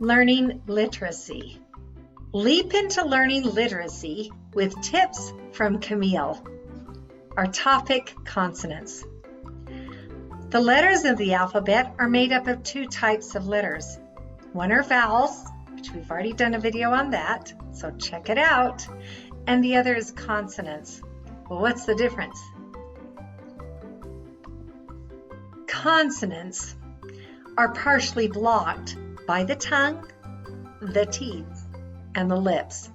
Learning literacy. Leap into learning literacy with tips from Camille. Our topic, consonants. The letters of the alphabet are made up of two types of letters. One are vowels, which we've already done a video on that, so check it out. And the other is consonants. Well, what's the difference? Consonants are partially blocked by the tongue, the teeth, and the lips.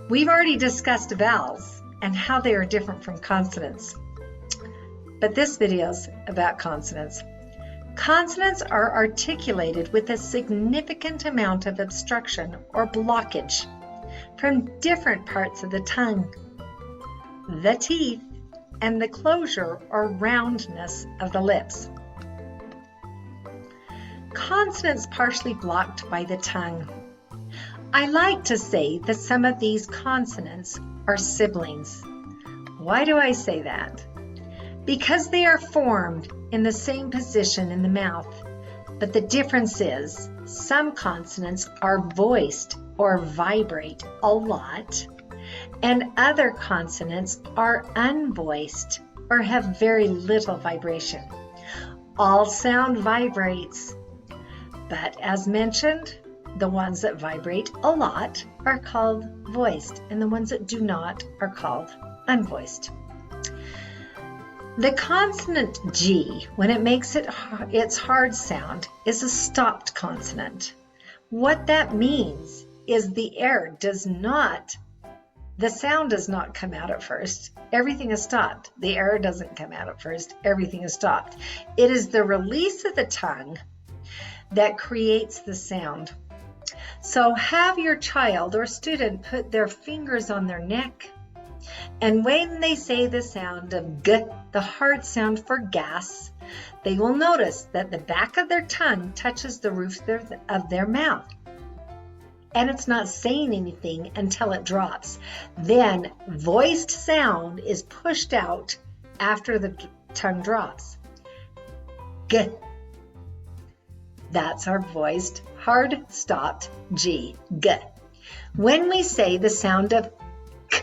We've already discussed vowels and how they are different from consonants, but this video is about consonants. Consonants are articulated with a significant amount of obstruction or blockage from different parts of the tongue, the teeth, and the closure or roundness of the lips. Consonants partially blocked by the tongue. I like to say that some of these consonants are siblings. Why do I say that? Because they are formed in the same position in the mouth, but the difference is some consonants are voiced or vibrate a lot, and other consonants are unvoiced or have very little vibration. All sound vibrates, but as mentioned, the ones that vibrate a lot are called voiced, and the ones that do not are called unvoiced. The consonant G, when it makes its hard sound, is a stopped consonant. What that means is the sound does not come out at first. Everything is stopped. The air doesn't come out at first. Everything is stopped. It is the release of the tongue that creates the sound. So have your child or student put their fingers on their neck, and when they say the sound of G, the hard sound for gas, they will notice that the back of their tongue touches the roof of their mouth, and it's not saying anything until it drops. Then voiced sound is pushed out after the tongue drops. G. That's our voiced, hard, stopped G, G. When we say the sound of K,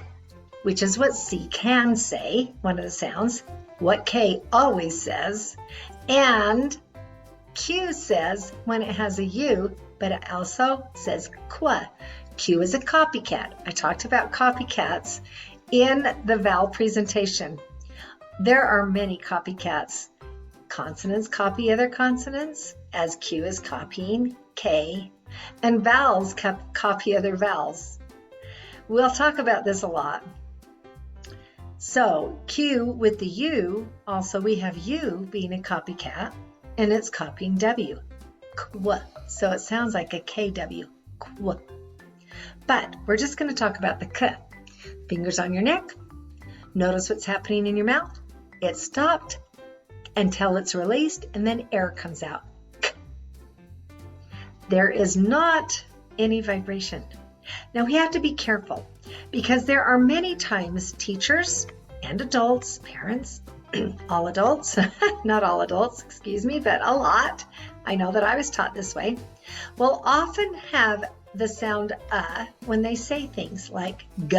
which is what C can say, one of the sounds, what K always says, and Q says when it has a U, but it also says Q. Q is a copycat. I talked about copycats in the vowel presentation. There are many copycats. Consonants copy other consonants, as Q is copying K, and vowels copy other vowels. We'll talk about this a lot. So Q with the U, also we have U being a copycat, and it's copying W. Qu. So it sounds like a KW. Qu. But we're just going to talk about the K. Fingers on your neck. Notice what's happening in your mouth. It's stopped until it's released, and then air comes out. K. There is not any vibration. Now we have to be careful because there are many times teachers and adults, parents, all adults, not all adults, excuse me, but a lot, I know that I was taught this way, will often have the sound when they say things like G.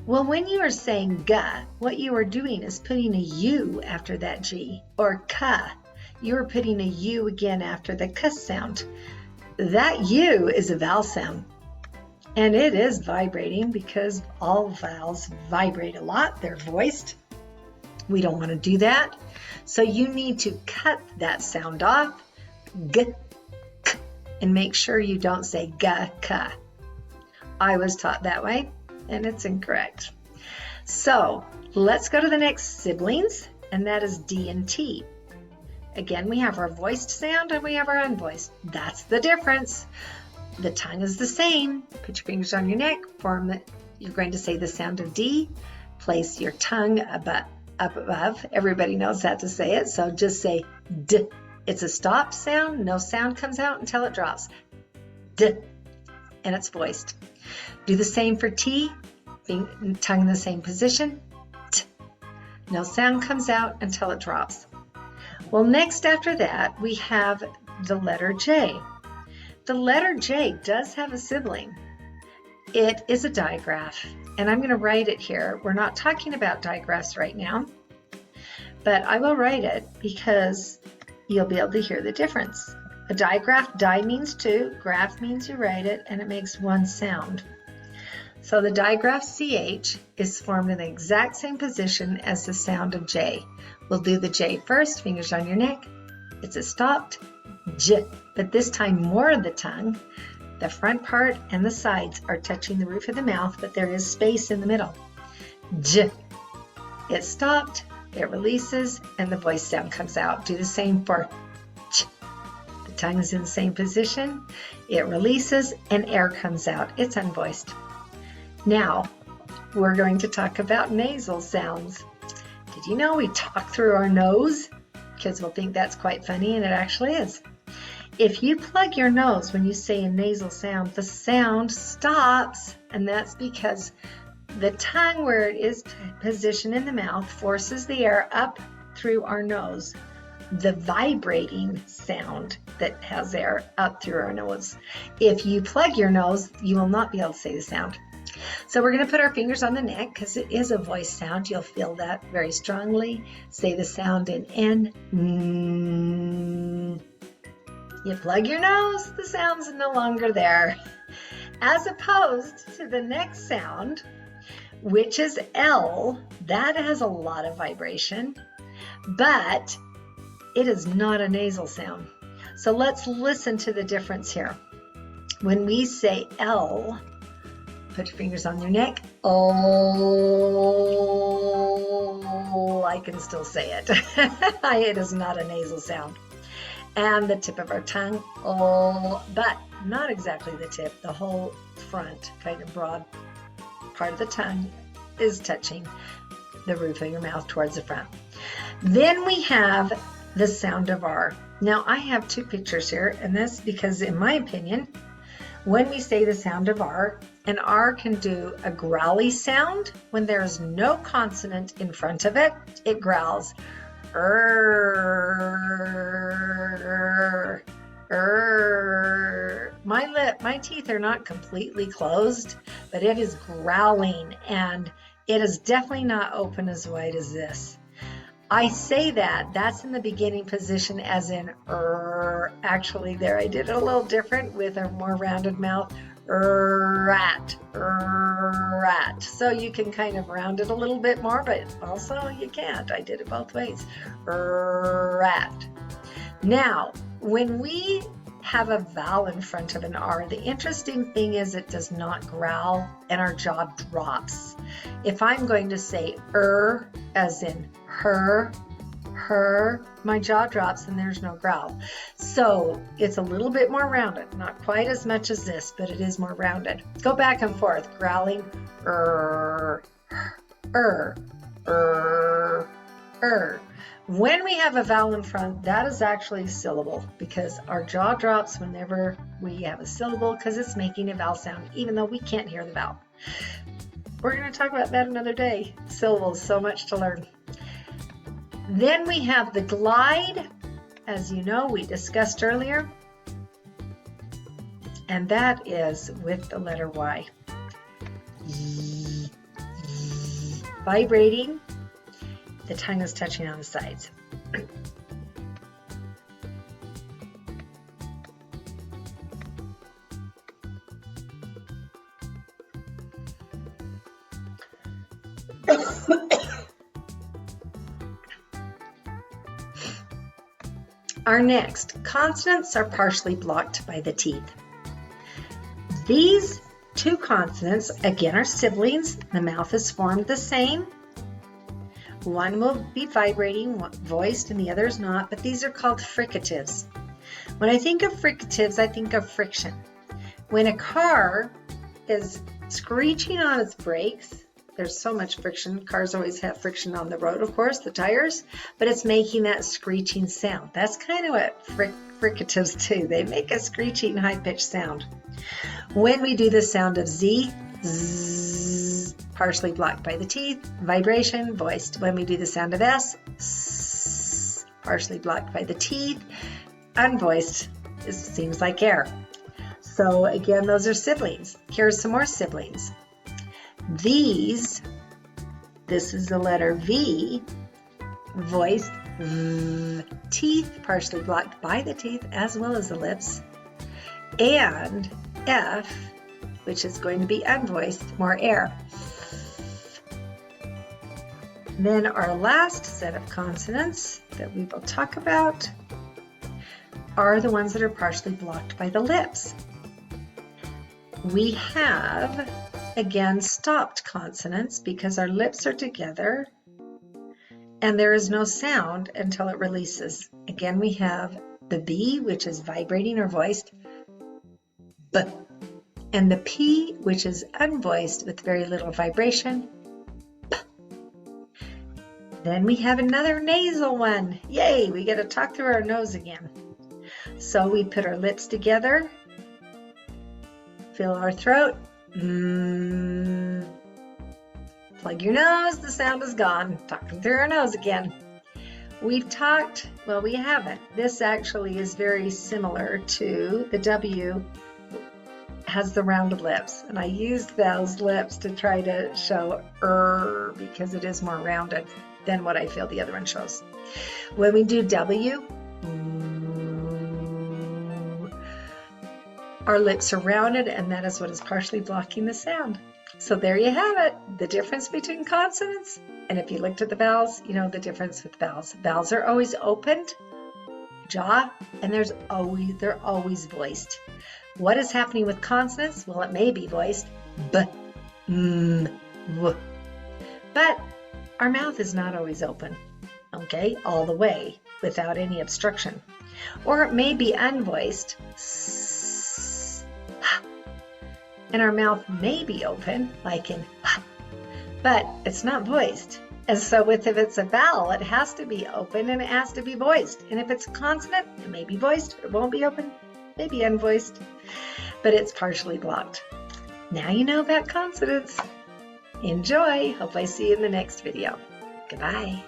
Well, when you are saying G, what you are doing is putting a U after that G, or K. You are putting a U again after the K sound. That U is a vowel sound, and it is vibrating because all vowels vibrate a lot. They're voiced. We don't want to do that. So you need to cut that sound off, G, K, and make sure you don't say G, K. I was taught that way, and it's incorrect. So let's go to the next siblings, and that is D and T. Again, we have our voiced sound and we have our unvoiced. That's the difference. The tongue is the same. Put your fingers on your neck, you're going to say the sound of D. Place your tongue up above. Everybody knows how to say it, so just say D. It's a stop sound. No sound comes out until it drops. D. And it's voiced. Do the same for T. Tongue in the same position. T. No sound comes out until it drops. Well, next after that, we have the letter J. the letter J does have a sibling. It is a digraph, and I'm going to write it here. We're not talking about digraphs right now, but I will write it because you'll be able to hear the difference. A digraph, di means two, graph means you write it, and it makes one sound. So the digraph CH is formed in the exact same position as the sound of J. We'll do the J first, fingers on your neck. It's a stopped J, but this time more of the tongue. The front part and the sides are touching the roof of the mouth, but there is space in the middle. J. It's stopped, it releases, and the voice sound comes out. Do the same for Ch. The tongue is in the same position, it releases, and air comes out. It's unvoiced. Now, we're going to talk about nasal sounds. Did you know we talk through our nose? Kids will think that's quite funny, and it actually is. If you plug your nose when you say a nasal sound, the sound stops, and that's because the tongue, where it is positioned in the mouth, forces the air up through our nose. The vibrating sound that has air up through our nose. If you plug your nose, you will not be able to say the sound. So we're going to put our fingers on the neck because it is a voice sound. You'll feel that very strongly. Say the sound in N. You plug your nose, the sound's no longer there. As opposed to the next sound, which is L, that has a lot of vibration, but it is not a nasal sound. So let's listen to the difference here. When we say L, put your fingers on your neck. Oh, I can still say it. It is not a nasal sound. And the tip of our tongue, oh, but not exactly the tip. The whole front, kind of broad part of the tongue is touching the roof of your mouth towards the front. Then we have the sound of R. Now I have two pictures here, and that's because, in my opinion, when we say the sound of R, an R can do a growly sound. When there's no consonant in front of it, it growls. My teeth are not completely closed, but it is growling, and it is definitely not open as wide as this. I say that's in the beginning position, as in Actually, there I did it a little different with a more rounded mouth. Rat. So you can kind of round it a little bit more, but also you can't. I did it both ways. Rat. Now, when we have a vowel in front of an R, the interesting thing is it does not growl and our jaw drops. If I'm going to say as in her, my jaw drops and there's no growl. So it's a little bit more rounded, not quite as much as this, but it is more rounded. Go back and forth, growling, When we have a vowel in front, that is actually a syllable, because our jaw drops whenever we have a syllable because it's making a vowel sound, even though we can't hear the vowel. We're going to talk about that another day. Syllables, so much to learn. Then we have the glide, as you know, we discussed earlier, and that is with the letter Y. Vibrating, the tongue is touching on the sides. Our next, consonants are partially blocked by the teeth. These two consonants, again, are siblings. The mouth is formed the same. One will be vibrating, voiced, and the other is not, but these are called fricatives. When I think of fricatives, I think of friction. When a car is screeching on its brakes, there's so much friction. Cars always have friction on the road, of course, the tires, but it's making that screeching sound. That's kind of what fricatives do. They make a screeching, high-pitched sound. When we do the sound of Z, zzz, partially blocked by the teeth, vibration, voiced. When we do the sound of S, partially blocked by the teeth, unvoiced. It seems like air. So again, those are siblings. Here's some more siblings. These, this is the letter V, voiced V, teeth partially blocked by the teeth as well as the lips, and F, which is going to be unvoiced, more air. Then our last set of consonants that we will talk about are the ones that are partially blocked by the lips. We have, again, stopped consonants because our lips are together and there is no sound until it releases. Again, we have the B, which is vibrating or voiced, B, and the P, which is unvoiced with very little vibration, P. Then we have another nasal one. Yay, we get to talk through our nose again. So we put our lips together, fill our throat, plug your nose, the sound is gone. Talking through our nose again. We've talked, well, we haven't. This actually is very similar to the W, has the rounded lips. And I used those lips to try to show because it is more rounded than what I feel the other one shows. When we do W, our lips are rounded, and that is what is partially blocking the sound. So there you have it, the difference between consonants. And if you looked at the vowels, you know the difference with vowels. Vowels are always opened, jaw, and they're always voiced. What is happening with consonants? Well, it may be voiced, b, m, w. But our mouth is not always open, okay, all the way, without any obstruction. Or it may be unvoiced, and our mouth may be open, like in but it's not voiced. And so if it's a vowel, it has to be open and it has to be voiced. And if it's a consonant, it may be voiced, or it won't be open, maybe unvoiced, but it's partially blocked. Now you know about consonants. Enjoy. Hope I see you in the next video. Goodbye.